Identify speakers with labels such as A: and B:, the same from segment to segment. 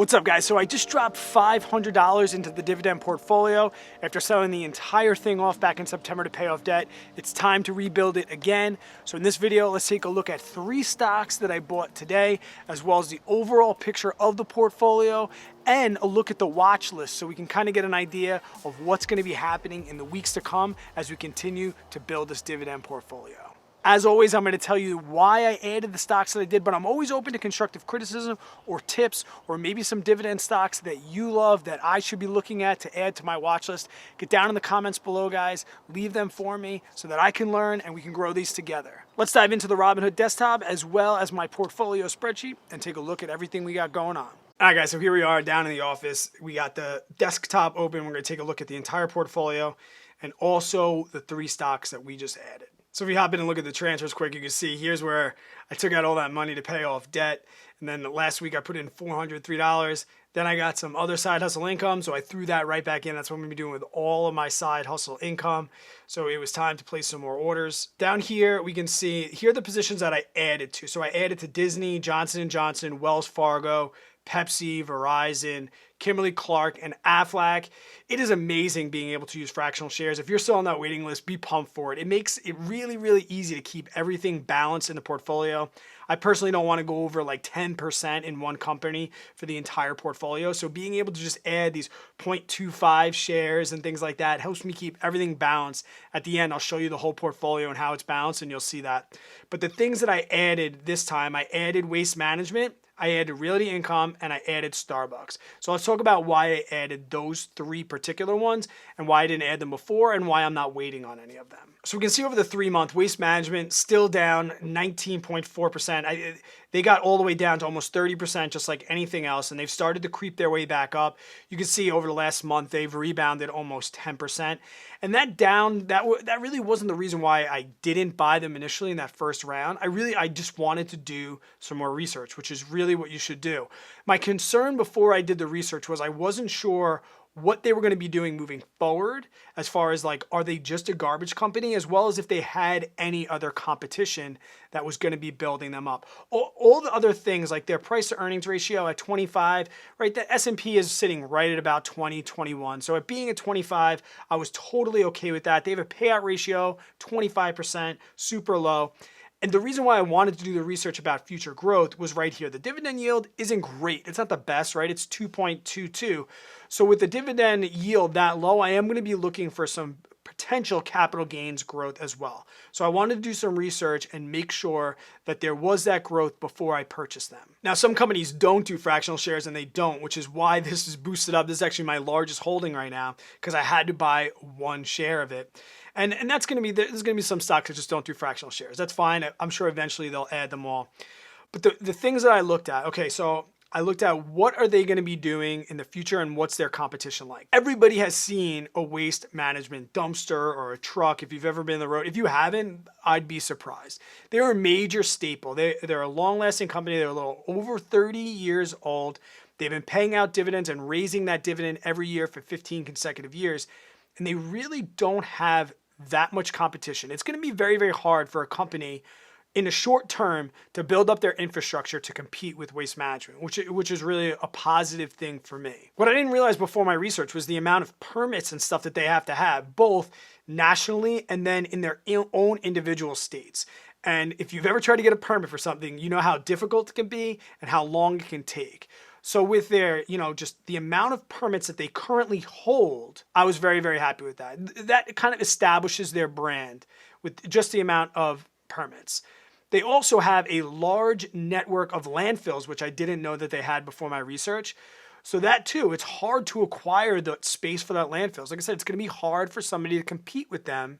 A: What's up, guys? So I just dropped $500 into the Dividend portfolio after selling the entire thing off back in September to pay off debt. It's time to rebuild it again. So in this video, let's take a look at 3 stocks that I bought today, as well as the overall picture of the portfolio and a look at the watch list so we can kind of get an idea of what's going to be happening in the weeks to come as we continue to build this Dividend portfolio. As always, I'm going to tell you why I added the stocks that I did, but I'm always open to constructive criticism or tips or maybe some dividend stocks that you love that I should be looking at to add to my watch list. Get down in the comments below, guys. Leave them for me so that I can learn and we can grow these together. Let's dive into the Robinhood desktop as well as my portfolio spreadsheet and take a look at everything we got going on. All right, guys, so here we are down in the office. We got the desktop open. We're going to take a look at the entire portfolio and also the 3 stocks that we just added. So if you hop in and look at the transfers quick, you can see here's where I took out all that money to pay off debt. And then last week I put in $403. Then I got some other side hustle income, so I threw that right back in. That's what I'm going to be doing with all of my side hustle income. So it was time to place some more orders. Down here, we can see, here are the positions that I added to. So I added to Disney, Johnson & Johnson, Wells Fargo, Pepsi, Verizon, Kimberly-Clark, and Aflac. It is amazing being able to use fractional shares. If you're still on that waiting list, be pumped for it. It makes it really, really easy to keep everything balanced in the portfolio. I personally don't want to go over like 10% in one company for the entire portfolio. So being able to just add these 0.25 shares and things like that helps me keep everything balanced. At the end, I'll show you the whole portfolio and how it's balanced, and you'll see that. But the things that I added this time, I added waste management, I added Realty Income, and I added Starbucks. So let's talk about why I added those 3 particular ones and why I didn't add them before and why I'm not waiting on any of them. So we can see over the 3-month, waste management still down 19.4%. They got all the way down to almost 30%, just like anything else, and they've started to creep their way back up. You can see over the last month, they've rebounded almost 10%. And that really wasn't the reason why I didn't buy them initially in that first round. I just wanted to do some more research, which is really what you should do. My concern before I did the research was I wasn't sure what they were going to be doing moving forward, as far as like, are they just a garbage company, as well as if they had any other competition that was going to be building them up. All the other things, like their price to earnings ratio at 25, right? The S&P is sitting right at about 20, 21. So at being at 25, I was totally okay with that. They have a payout ratio, 25%, super low. And the reason why I wanted to do the research about future growth was right here. The dividend yield isn't great. It's not the best, right? It's 2.22. So with the dividend yield that low, I am going to be looking for some potential capital gains growth as well. So I wanted to do some research and make sure that there was that growth before I purchased them. Now, some companies don't do fractional shares and they don't, which is why this is boosted up. This is actually my largest holding right now because I had to buy 1 share of it. And that's going to be, there's going to be some stocks that just don't do fractional shares. That's fine. I'm sure eventually they'll add them all. But the things that I looked at, okay, so I looked at what are they going to be doing in the future and what's their competition like. Everybody has seen a waste management dumpster or a truck if you've ever been on the road. If you haven't, I'd be surprised. They're a major staple. They're a long-lasting company. They're a little over 30 years old. They've been paying out dividends and raising that dividend every year for 15 consecutive years. And they really don't have that much competition. It's going to be very, very hard for a company in the short term to build up their infrastructure to compete with waste management, which is really a positive thing for me. What I didn't realize before my research was the amount of permits and stuff that they have to have, both nationally and then in their own individual states. And if you've ever tried to get a permit for something, you know how difficult it can be and how long it can take. So with their, just the amount of permits that they currently hold, I was very, very happy with that. That kind of establishes their brand with just the amount of permits. They also have a large network of landfills, which I didn't know that they had before my research. So that too, it's hard to acquire the space for that landfills. Like I said, it's going to be hard for somebody to compete with them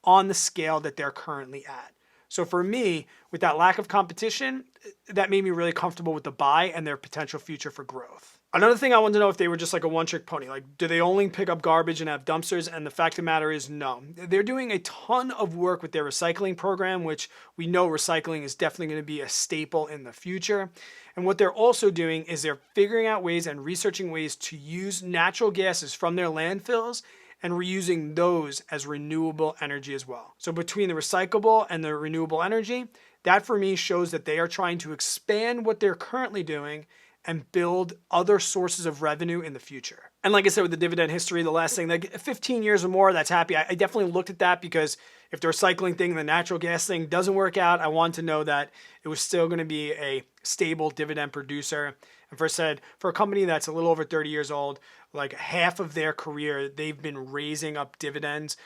A: on the scale that they're currently at. So for me, with that lack of competition, that made me really comfortable with the buy and their potential future for growth. Another thing I wanted to know if they were just like a one-trick pony. Like, do they only pick up garbage and have dumpsters? And the fact of the matter is no. They're doing a ton of work with their recycling program, which we know recycling is definitely going to be a staple in the future. And what they're also doing is they're figuring out ways and researching ways to use natural gases from their landfills and reusing those as renewable energy as well. So between the recyclable and the renewable energy, that for me shows that they are trying to expand what they're currently doing and build other sources of revenue in the future. And like I said, with the dividend history, the last thing, like 15 years or more, that's happy. I definitely looked at that because if the recycling thing, the natural gas thing doesn't work out, I want to know that it was still going to be a stable dividend producer. And for a company that's a little over 30 years old, like half of their career, they've been raising up dividends,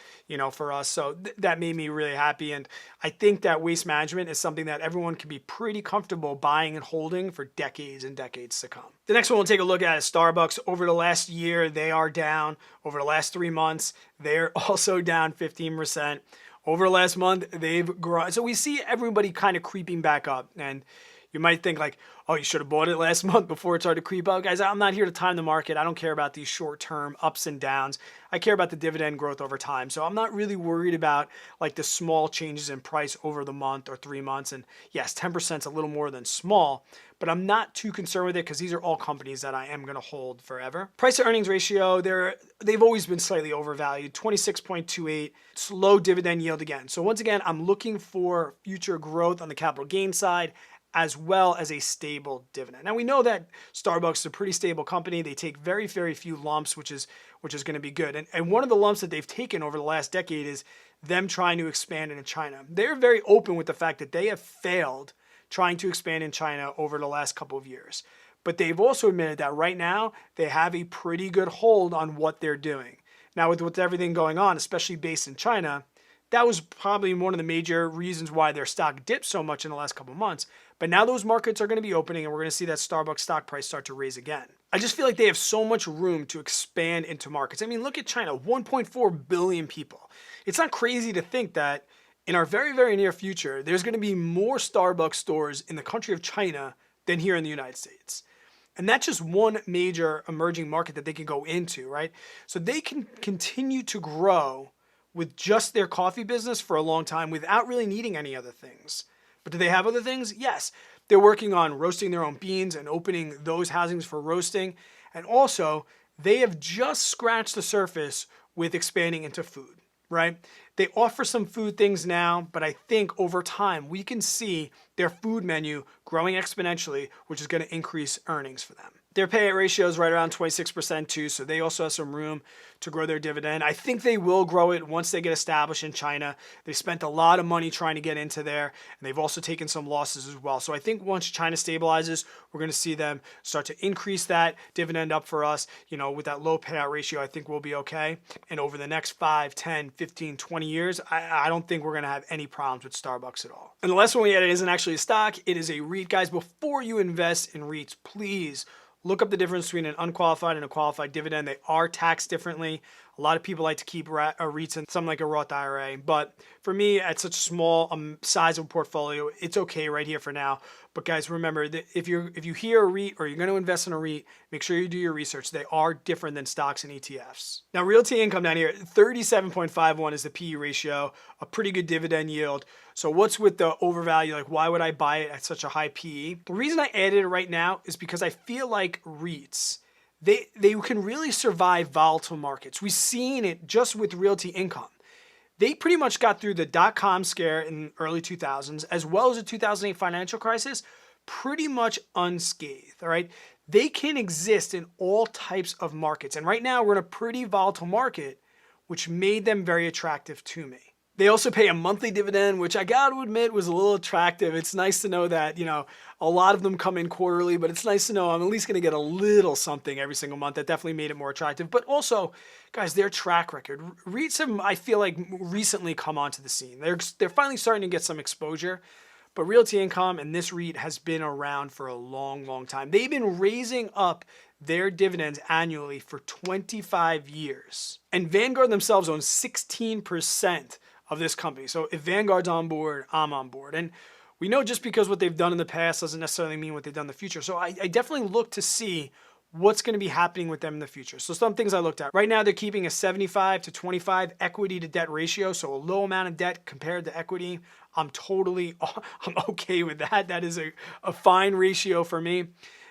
A: for us. So that made me really happy. And I think that waste management is something that everyone can be pretty comfortable buying and holding for decades and decades to come. The next one we'll take a look at is Starbucks. Over the last year, they are down. Over the last 3 months, they're also down 15%. Over the last month, they've grown. So we see everybody kind of creeping back up. And you might think like, oh, you should have bought it last month before it started to creep up. Guys, I'm not here to time the market. I don't care about these short-term ups and downs. I care about the dividend growth over time. So I'm not really worried about like the small changes in price over the month or 3 months. And yes, 10% is a little more than small, but I'm not too concerned with it because these are all companies that I am going to hold forever. Price to earnings ratio, they've always been slightly overvalued, 26.28. It's low dividend yield again. So once again, I'm looking for future growth on the capital gain side, as well as a stable dividend. Now we know that Starbucks is a pretty stable company. They take very, very few lumps, which is going to be good. And one of the lumps that they've taken over the last decade is them trying to expand into China. They're very open with the fact that they have failed trying to expand in China over the last couple of years. But they've also admitted that right now they have a pretty good hold on what they're doing. Now with everything going on, especially based in China, that was probably one of the major reasons why their stock dipped so much in the last couple of months. But now those markets are going to be opening and we're going to see that Starbucks stock price start to raise again. I just feel like they have so much room to expand into markets. I mean, look at China, 1.4 billion people. It's not crazy to think that in our very, very near future, there's going to be more Starbucks stores in the country of China than here in the United States. And that's just one major emerging market that they can go into, right? So they can continue to grow with just their coffee business for a long time without really needing any other things. But do they have other things? Yes. They're working on roasting their own beans and opening those housings for roasting. And also, they have just scratched the surface with expanding into food, right? They offer some food things now, but I think over time, we can see their food menu growing exponentially, which is going to increase earnings for them. Their payout ratio is right around 26% too, so they also have some room to grow their dividend. I think they will grow it once they get established in China. They spent a lot of money trying to get into there, and they've also taken some losses as well. So I think once China stabilizes, we're going to see them start to increase that dividend up for us. With that low payout ratio, I think we'll be okay. And over the next 5, 10, 15, 20 years, I don't think we're going to have any problems with Starbucks at all. And the last one we added isn't actually a stock. It is a REIT. Guys, before you invest in REITs, please look up the difference between an unqualified and a qualified dividend. They are taxed differently. A lot of people like to keep REITs in something like a Roth IRA. But for me, at such a small size of a portfolio, it's okay right here for now. But guys, remember that if you hear a REIT or you're going to invest in a REIT, make sure you do your research. They are different than stocks and ETFs. Now, Realty Income down here, 37.51 is the PE ratio, a pretty good dividend yield. So what's with the overvalue? Like, why would I buy it at such a high PE? The reason I added it right now is because I feel like REITs, they can really survive volatile markets. We've seen it just with Realty Income. They pretty much got through the dot-com scare in the early 2000s, as well as the 2008 financial crisis, pretty much unscathed, all right? They can exist in all types of markets. And right now, we're in a pretty volatile market, which made them very attractive to me. They also pay a monthly dividend, which I got to admit was a little attractive. It's nice to know that, a lot of them come in quarterly, but it's nice to know I'm at least going to get a little something every single month. That definitely made it more attractive. But also, guys, their track record. REITs have, I feel like, recently come onto the scene. They're finally starting to get some exposure. But Realty Income and this REIT has been around for a long, long time. They've been raising up their dividends annually for 25 years. And Vanguard themselves owns 16% of this company. So if Vanguard's on board, I'm on board. And we know just because what they've done in the past doesn't necessarily mean what they've done in the future. So I definitely look to see what's going to be happening with them in the future. So some things I looked at. Right now, they're keeping a 75 to 25 equity to debt ratio. So a low amount of debt compared to equity. I'm okay with that. That is a fine ratio for me.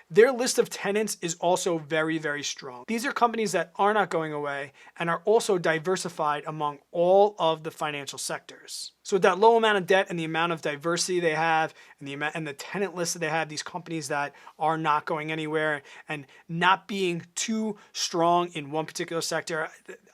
A: Their list of tenants is also very, very strong. These are companies that are not going away and are also diversified among all of the financial sectors. So with that low amount of debt and the amount of diversity they have and the tenant list that they have, these companies that are not going anywhere and not being too strong in one particular sector,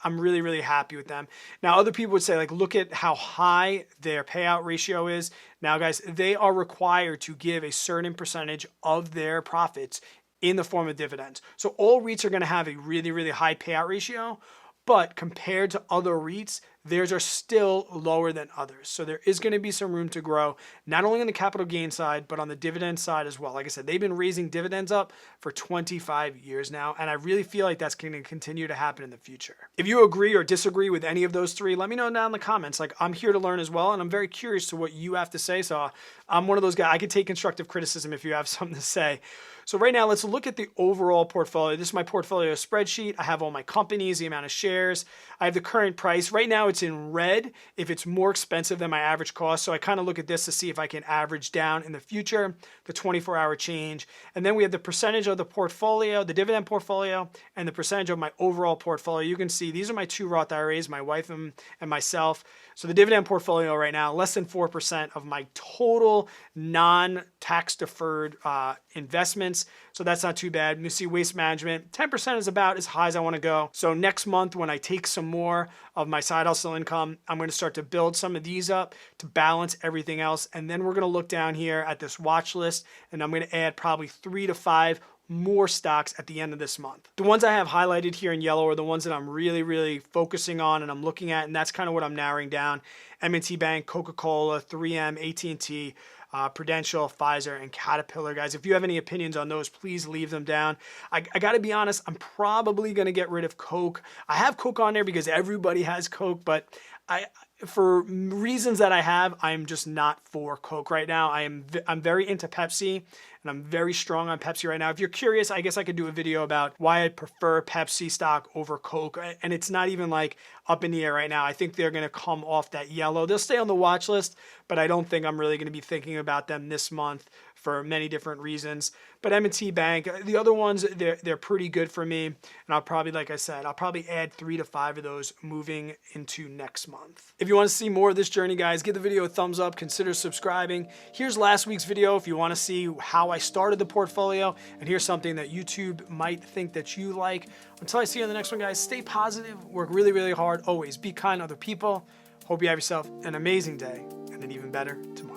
A: I'm really, really happy with them. Now, other people would say, like, look at how high their payout ratio is. Now, guys, they are required to give a certain percentage of their profits in the form of dividends. So all REITs are going to have a really, really high payout ratio. But compared to other REITs, theirs are still lower than others. So there is going to be some room to grow, not only on the capital gain side, but on the dividend side as well. Like I said, they've been raising dividends up for 25 years now, and I really feel like that's going to continue to happen in the future. If you agree or disagree with any of those three, let me know down in the comments. Like, I'm here to learn as well, and I'm very curious to what you have to say. So I'm one of those guys, I could take constructive criticism if you have something to say. So right now, let's look at the overall portfolio. This is my portfolio spreadsheet. I have all my companies, the amount of shares. I have the current price. Right now, it's in red if it's more expensive than my average cost. So I kind of look at this to see if I can average down in the future, the 24-hour change. And then we have the percentage of the portfolio, the dividend portfolio, and the percentage of my overall portfolio. You can see these are my two Roth IRAs, my wife and myself. So the dividend portfolio right now, less than 4% of my total non-tax deferred investments. So that's not too bad. You see waste management, 10% is about as high as I want to go. So next month, when I take some more of my side hustle income, I'm going to start to build some of these up to balance everything else. And then we're going to look down here at this watch list, and I'm going to add probably 3 to 5 more stocks at the end of this month. The ones I have highlighted here in yellow are the ones that I'm really, really focusing on and I'm looking at, and that's kind of what I'm narrowing down. M&T Bank, Coca-Cola, 3M, AT&T, Prudential, Pfizer, and Caterpillar. Guys, if you have any opinions on those, please leave them down. I got to be honest, I'm probably going to get rid of Coke. I have Coke on there because everybody has Coke, but for reasons that I have, I'm just not for Coke right now. I'm very into Pepsi, and I'm very strong on Pepsi right now. If you're curious, I guess I could do a video about why I prefer Pepsi stock over Coke, and it's not even like up in the air right now. I think they're going to come off that yellow. They'll stay on the watch list, but I don't think I'm really going to be thinking about them this month for many different reasons. But M&T Bank, the other ones, they're pretty good for me. And I'll probably, like I said, I'll probably add 3 to 5 of those moving into next month. If you want to see more of this journey, guys, give the video a thumbs up, consider subscribing. Here's last week's video if you want to see how I started the portfolio. And here's something that YouTube might think that you like. Until I see you on the next one, guys, stay positive, work really, really hard, always be kind to other people. Hope you have yourself an amazing day and an even better tomorrow.